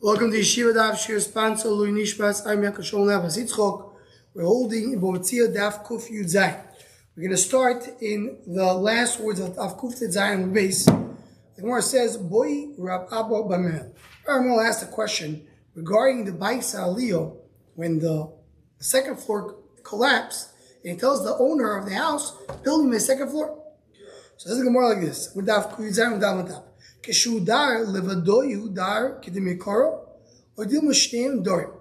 Welcome to Yeshiva Daf Shir sponsor Lui Nishmas. I'm Yaakov Shalom Navas Yitzchok. We're holding in Metzia Daf Kuf Yud Zayin. We're going to start in the last words of Kuf Yud Zayin base. The Gemara says, "Boy Rab Abba Bamel." Ramel asked a question regarding the Bais Aliyah when the second floor collapsed, and he tells the owner of the house, "Build me a second floor." So this is the Gemara like this: with Daf Kuf Yud Zayin, with Daf Matap. Keshudar levadoyu dar kidimikaro or dilmushneim dorim.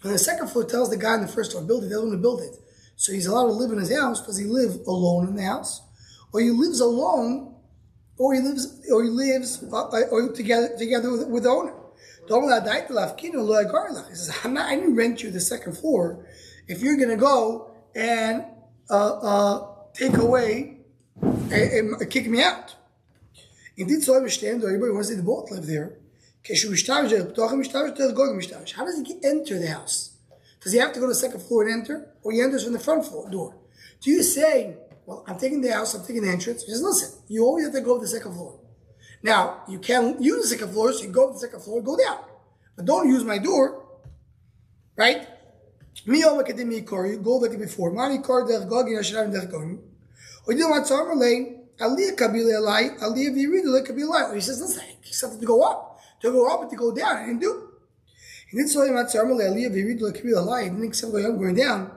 When the second floor tells the guy in the first floor, build it, he doesn't want to build it. So he's allowed to live in his house. Does he live alone in the house? Or he lives alone, or he lives together with the owner. He says, I didn't rent you the second floor if you're gonna go and take away and kick me out. Indeed, so everybody wants to both live there. How does he enter the house? Does he have to go to the second floor and enter? Or he enters from the front floor door? Do you say, well, I'm taking the house, I'm taking the entrance? He says, listen, you always have to go to the second floor. Now, you can use the second floor, so you go to the second floor, go down. But don't use my door, right? You go like it before. He says, listen, he said to go up and to go down. He didn't do. He didn't say he didn't accept going down.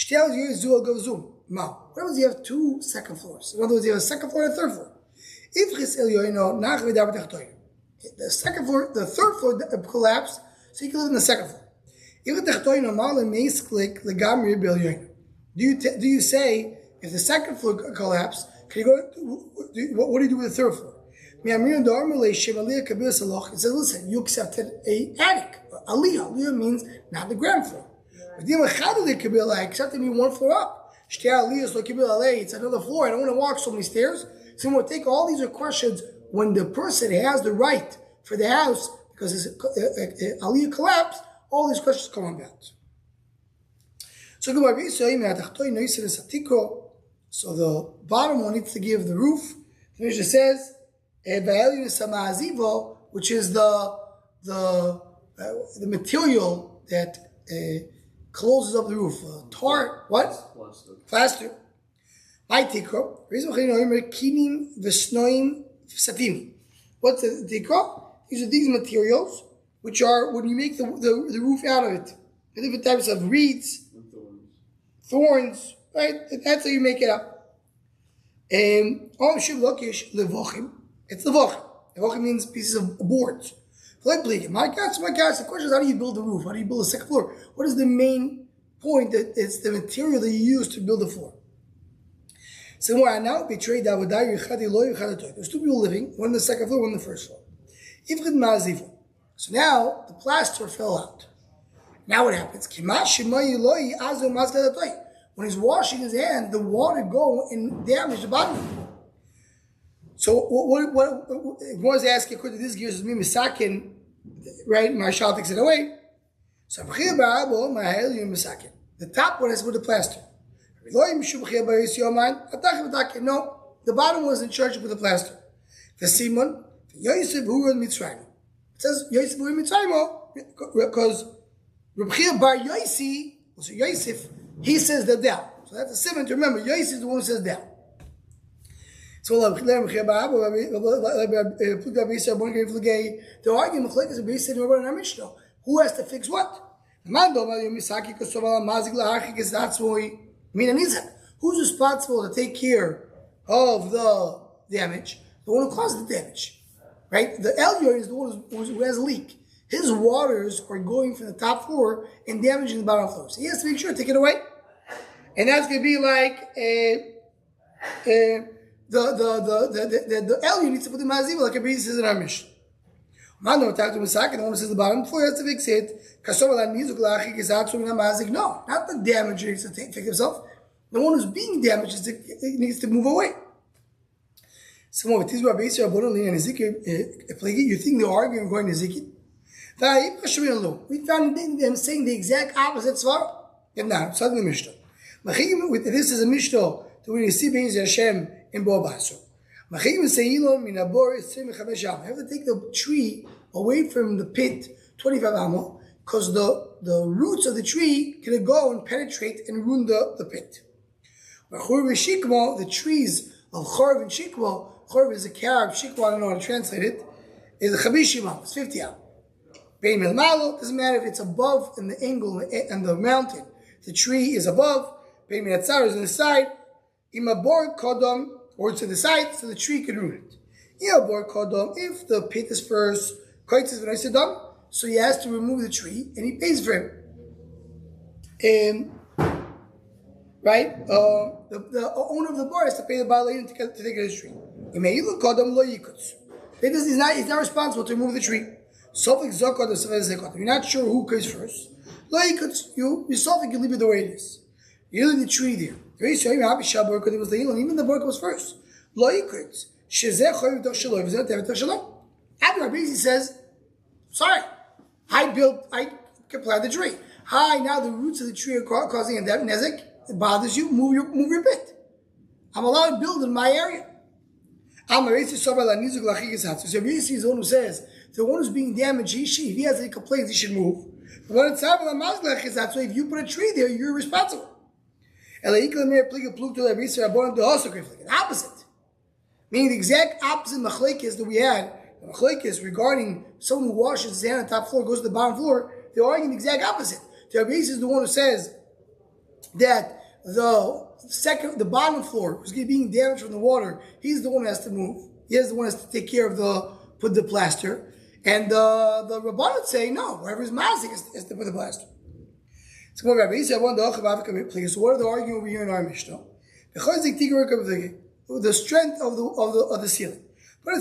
What happens if you have two second floors? In other words, you have a second floor and a third floor. The second floor, the third floor collapsed, so you can live in the second floor. Do you say, if the second floor collapsed, can you go? What do you do with the third floor? He says, listen, you accepted an attic. Aliyah. Aliyah means not the ground floor. I accepted me one floor up. It's another floor. I don't want to walk so many stairs. So we'll take all these are questions when the person has the right for the house because his Aliyah collapsed. All these questions come about. So the bottom one needs to give the roof. The Mishnah says, which is the material that closes up the roof. Tar, what? Plaster. What's the tikra? These are these materials, which are when you make the roof out of it. The different types of reeds, thorns. Right? That's how you make it up. It's levochim. Levochim means pieces of boards. My gosh, the question is, how do you build the roof? How do you build a second floor? What is the main point? That it's the material that you use to build the floor. So now betrayed there's two people living, one on the second floor, one on the first floor. So now the plaster fell out. Now what happens? When he's washing his hand, the water go and damage the bottom. So what was asking, according to this gears, is me misakin, right? Marshal takes it away. So the top one is with the plaster. No, the bottom was in charge with the plaster. The Simon, Yosef who in Mitzrayim. It says Yosef who in Mitzrayim because Rabchia bar Yosef, so Yosef, he says that down. So that's a simon to remember. Yosef is the one who says down. So the argument is based on our Mishnah. Who has to fix what? Who's responsible to take care of the damage? The one who caused the damage. Right? The Elyon is the one who has a leak. His waters are going from the top floor and damaging the bottom floor. So he has to make sure to take it away. And that's going to be like the Elyon needs to put the maziva like a base says in our Mishnah. The one who says the bottom floor has to fix it. No, not the damager needs to fix himself. The one who's being damaged needs to move away. You think they're arguing going to Ezekiel? We found them saying the exact opposite svar. This is a Mishnah to when you see Beis Hashem in Bava. You have to take the tree away from the pit 25 amo, because the roots of the tree can go and penetrate and ruin the pit. The trees of Chorv and Shikmo, Chorv is a carab, Shikmo, I don't know how to translate it, is a Chabishima, it's 50 amo. Bein Milmalo, doesn't matter if it's above in the angle and the mountain, the tree is above, Bein Metzia is on the side, Imabor Kodom, or to the side, so the tree can ruin it. If the pit is first, so he has to remove the tree and he pays for it. Right? The owner of the bar has to pay the bar lady to take his tree. He's not responsible to remove the tree. You're not sure who goes first. You leave it the way it is. You leave the tree there. Even the bark was first. After Rabbi says, sorry, I can plant the tree. Hi, now the roots of the tree are causing a nezek. It bothers you. Move your pit. I'm allowed to build in my area. So Rabbi is the one who says the one who's being damaged. If he has any complaints, he should move. But so if you put a tree there, you're responsible. The opposite. Meaning the exact opposite machlekes that we had, the machlekes regarding someone who washes his hand on the top floor, goes to the bottom floor, they're arguing the exact opposite. The Rabbi is the one who says that the bottom floor who's being damaged from the water, he's the one who has to move. He's the one who has to take care of put the plaster. And the Rabbanan say, no, whoever's mazik has to put the plaster. So what are they arguing over here in our Mishnah? The strength of the ceiling. Part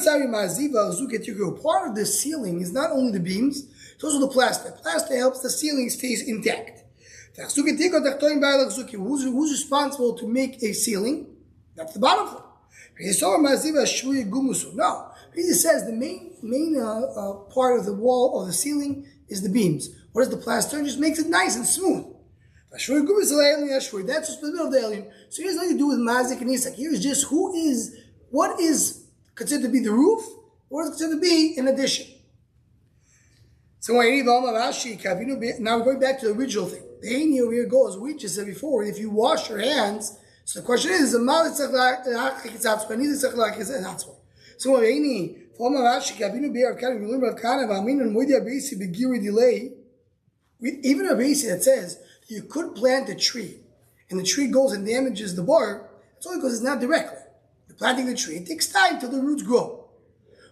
of the ceiling is not only the beams, it's also the plaster. Plaster helps the ceiling stays intact. Who's responsible to make a ceiling? That's the bottom floor. No. He says the main part of the wall or the ceiling is the beams. What is the plaster? It just makes it nice and smooth. That's just the middle of the alien. So he has nothing to do with Mazik and Isak. Here's just what is considered to be the roof, what is considered to be an addition. So now we're going back to the original thing. The Haini over here goes, we just said before, if you wash your hands, so the question is, so even a base that says you could plant a tree and the tree goes and damages the bar, it's only because it's not directly. You're planting the tree, it takes time till the roots grow.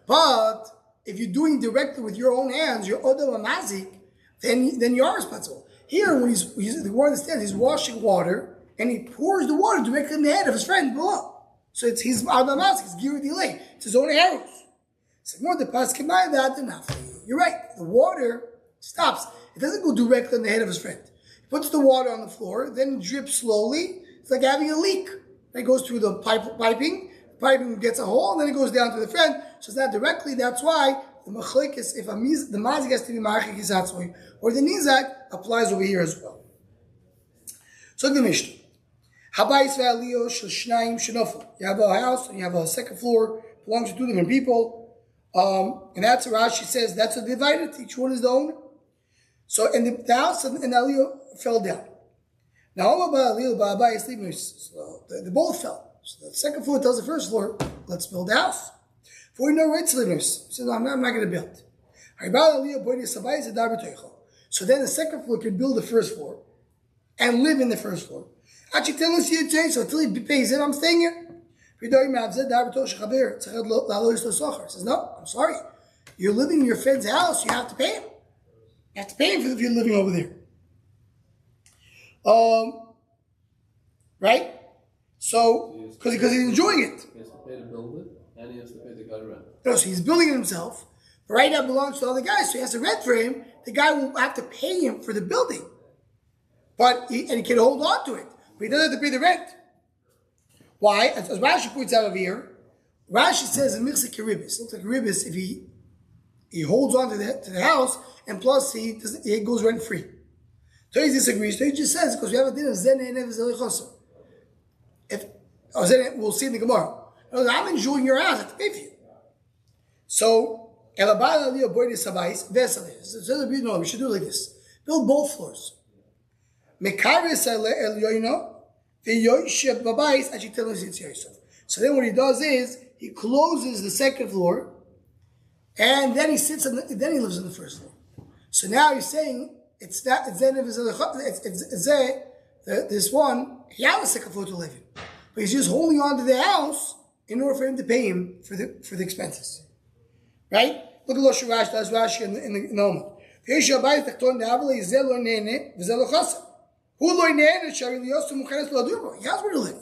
But if you're doing directly with your own hands, your odam amazik, then you are responsible. Here, when the word understands, he's washing water and he pours the water directly in the head of his friend below. So it's his odam amazik, it's giri delay, it's his own arrows. So more the paskimai that enough. You're right, the water stops. It doesn't go directly on the head of his friend. He puts the water on the floor, then drips slowly. It's like having a leak. It goes through the piping. The piping gets a hole, and then it goes down to the friend. So it's not directly. That's why the machlik is, if the mazik has to be machik hisatzoi, or the nizak applies over here as well. So the Mishnah. Habayis ve'aliyos shel shnayim shenofel. You have a house, and you have a second floor, belongs to two different people. And that's what Rashi says, that's a divided, each one is the owner. So, and the house and Aliyah fell down. Now, they both fell. So the second floor tells the first floor, let's build a house. For we know rights livers. So no, I'm not going to build. So then the second floor can build the first floor and live in the first floor. Actually, tell us here today, so until he pays it, I'm staying here. He says, no, I'm sorry. You're living in your friend's house, you have to pay him. You have to pay him if you're living over there. Right? So, because he's enjoying it. He has to pay to build it, and he has to pay the guy to rent. No, so he's building it himself. But right now it belongs to other guys, so he has to rent for him. The guy will have to pay him for the building. And he can hold on to it. But he doesn't have to pay the rent. Why? As Rashi points out over here, Rashi says in Michzik Ribis, looks like Ribis if he holds on to the house, and plus he goes rent free. So he disagrees. So he just says because we have a din of Zen and Zen, we'll see in the Gemara. I'm enjoying your house. I have to pay for you. So, we should do like this. Build both floors. So then what he does is he closes the second floor, and then he sits on then he lives on the first floor. So now he's saying it's not this one he has a second floor to live in, but he's just holding on to the house in order for him to pay him for the expenses, right? Look at Rashi. That's Rashi in the moment. Who he has where to live.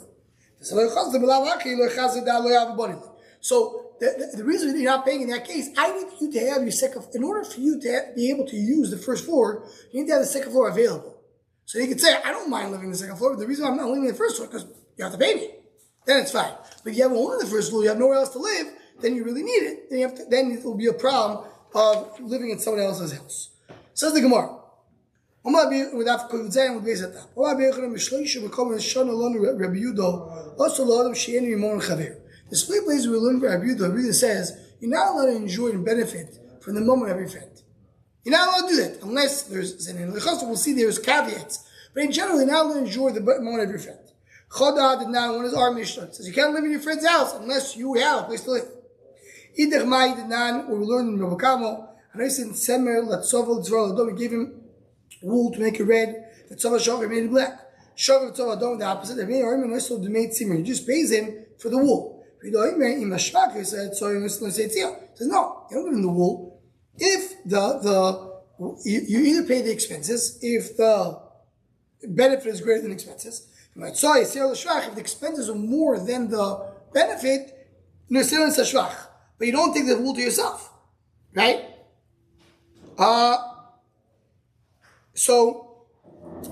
So the reason you're not paying in that case, I need you to have your second. In order for you to be able to use the first floor, you need to have the second floor available. So you can say, I don't mind living in the second floor, but the reason I'm not living in the first floor is because you have to pay me. Then it's fine. But if you have only the first floor, you have nowhere else to live, then you really need it. Then it will be a problem of living in someone else's house. Says the Gemara. There's three places we learn from Rabbi Yehuda. Rabbi Yehuda says you're not allowed to enjoy and benefit from the moment of your friend. You're not allowed to do that unless there's an we'll see there's caveats. But in general, you're not allowed to enjoy the moment of your friend. Chodah did not one is our Mishnah. Says you can't live in your friend's house unless you have a place to live. Idach Mai did not, what we learned in Rabbi Kamo, and I said Semer Latzovel Tzral Adom, we gave him wool to make it red. The Tzava Shover made it black. Shover Tzava Adom, the opposite. The Armin also made Tzimmer. He just pays him for the wool. He says, no, you don't give him the wool. If you either pay the expenses, if the benefit is greater than expenses, if the expenses are more than the benefit, but you don't take the wool to yourself, right? So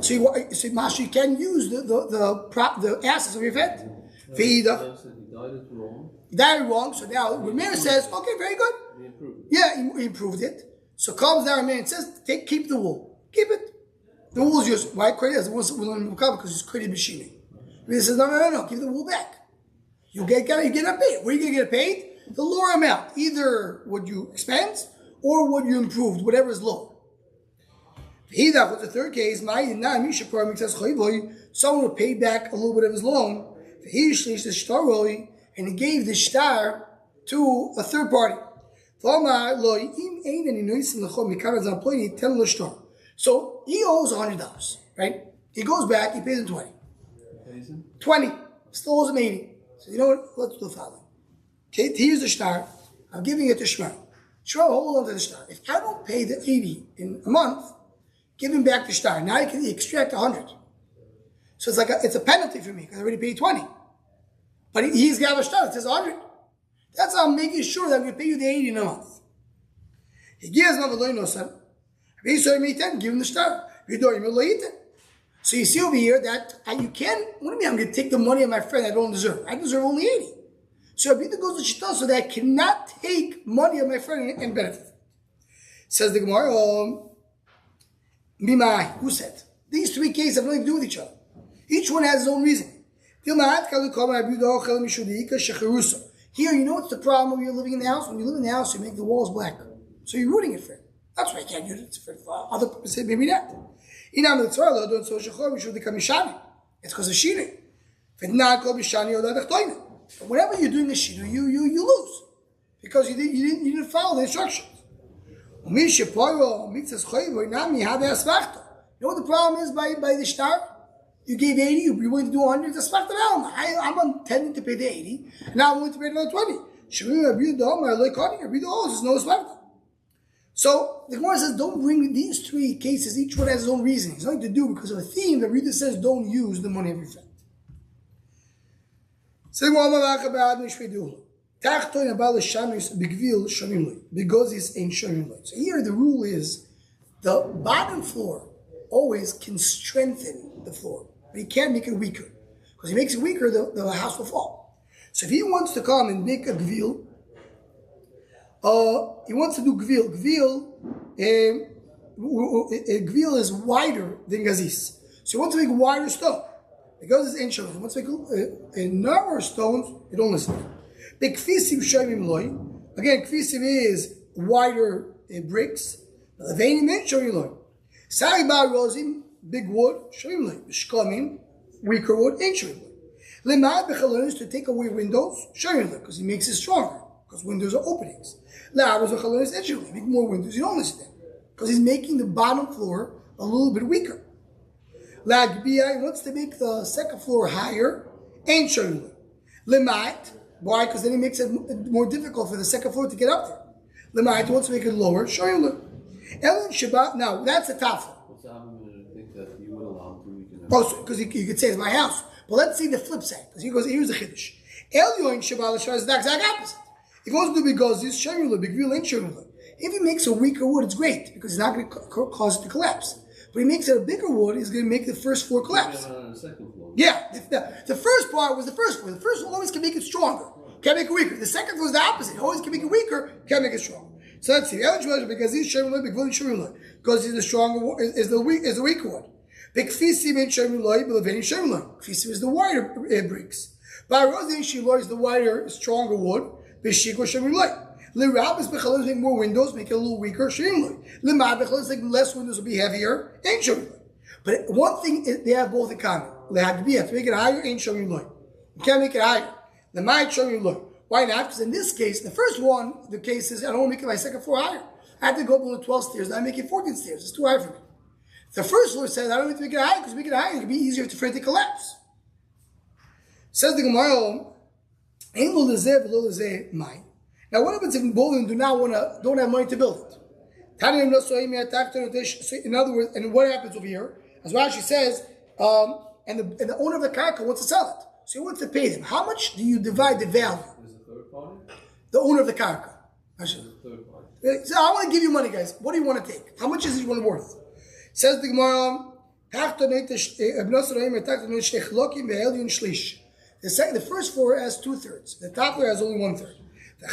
you can use the assets of your vet. He died wrong, so now Rameir says, okay, very good. He improved it. So comes down Rameir and says, keep the wool. Keep it. The wool is yours. Why create it? Because it's created machining. Rameir says, no, give the wool back. You get paid. Where are you going to get paid? The lower amount. Either what you expense or what you improved, whatever is low. What's the third case? Someone will pay back a little bit of his loan. And he gave the shtar to a third party. So he owes $100, right? He goes back, he pays him 20. 20. Still owes him 80. So you know what? Let's do the following. Okay, here's the shtar. I'm giving it to Shmuel. Shmuel, hold on to the shtar. If I don't pay the 80 in a month, give him back the shtar. Now he can extract 100. So it's a penalty for me because I already paid 20. But he's got a shtar that says 100. That's how I'm making sure that I'm going to pay you the 80 in a month. He gives him no son. Give him the shtar. So you see over here that you can't, what do you mean I'm going to take the money of my friend I don't deserve? I deserve only 80. So Rabbi goes to Shita so that I cannot take money of my friend and benefit. Says the Gemara, who said? These three cases have nothing to do with each other. Each one has his own reason. Here, you know what's the problem when you're living in the house? When you live in the house, you make the walls black. So you're rooting it for it. That's why you can't use it for other purposes, maybe not. It's because of shiri. But whenever you're doing a shiri, you lose. Because you didn't follow the instructions. You know what the problem is by the shtar? You gave 80, you're willing to do 100, I'm intending to pay the 80, now I'm willing to pay another 20. So the Gemara says, don't bring these three cases, each one has his own reason. It's nothing to do because of a theme. The reader says, don't use the money of your friend. Because it's ain't shonim. So here the rule is the bottom floor always can strengthen the floor, but he can't make it weaker. Because he makes it weaker, the house will fall. So if he wants to come and make a gvil, he wants to do gvil. Gvil is wider than gazis. So he wants to make a wider stone. Because it's ancient, he wants to make a narrower stones, you don't listen. Bekfisim shoymim loy. Again, kfisim is wider bricks. Levanim and shoymim loy. Sari bar rozim, big wood, shoymim loy. Shkamim, weaker wood, ain't shoymim loy. Lemad bechalonis, to take away windows, shoymim loy, because he makes it stronger, because windows are openings. La'avos bechalonis, ain't shoymim loy. Make more windows, you don't listen to him, because he's making the bottom floor a little bit weaker. La'gbiyah, he wants to make the second floor higher, ain't shoymim loy. Lemad, why? Because then he makes it more difficult for the second floor to get up there. Lemad wants to make it lower. Show you. Elon Shabbat. Now that's the top floor. What's the argument to think that you would allow 2 weekends? Oh, because you could say it's my house. But let's see the flip side. Because he goes, here's the chiddush. Elyon Shabbat L'Shvar is the exact opposite. He goes to because this show you big real ain't show you. If he makes a weaker wood, it's great because he's not going to cause it to collapse. But he makes it a bigger wood, he's going to make the first floor collapse. On the second floor. Yeah, the first part was the first floor. The first floor always can make it stronger, can't make it weaker. The second floor is the opposite. It always can make it weaker, can't make it stronger. So let's see. Because he's Sherman big Willie Sherman because he's the stronger one, is the weaker one. Big Fisim in Sherman Loy, but Leveni Sherman. Fisim is the wider bricks. By Rosin Shiloh is the wider, stronger wood. Bishiko Sherman Loy. Lirab is Bechalos make more windows, make it a little weaker. Sherman Loy. Limad Bechalos like less windows will be heavier. Ain't Sherman Loy. But one thing they have both in common. Lehagbiyah, to make it higher, ain't showing loy. You can't make it higher. The might showing loy. Why not? Because in this case, the first one, the case is I don't want to make it my second floor higher. I have to go below 12 stairs, now I make it 14 stairs. It's too high for me. The first floor says I don't need to make it higher because make it higher, it can be easier for it to collapse. Says the Gemara, ain't lo lezeh v'lo lezeh mai. Now what happens if both of them don't have money to build it? In other words, and what happens over here? As Rashi says, and the owner of the karka wants to sell it. So he wants to pay them. How much do you divide the value? Is the third party? The owner of the karka. Is the third party? So I want to give you money, guys. What do you want to take? How much is each one worth? Says the Gemara, the first floor has 2/3. The top floor has only 1/3. The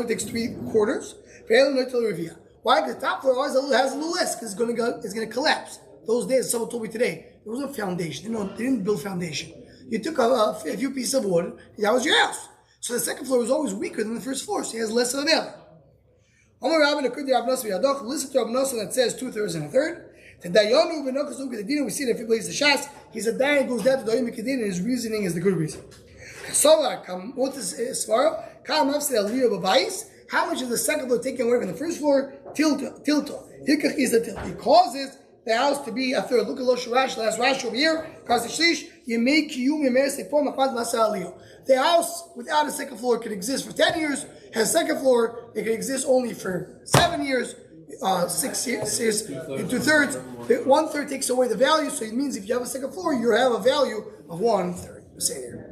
takes 3/4. Why? Because the top floor always has a little less because it's going to collapse. Those days, someone told me today, there was no foundation. They didn't build foundation. You took a few pieces of wood, that was your house. So the second floor was always weaker than the first floor, so he has less of a value. Listen to Rabbi that says 2/3 and 1/3. We see that if he plays the Shas, he's a Dayan, goes down to the Oyim and his reasoning is the good reason. What is Svara? How much is the second floor taken away from the first floor? Tilto. Hilkach is the tilt. It causes the house to be a third. Look at Losh Rash, last Rash over here. The house without a second floor can exist for 10 years. Has a second floor, it can exist only for 7 years, 6 years, and 2/3. 1/3 takes away the value, so it means if you have a second floor, you have a value of 1/3. Say there.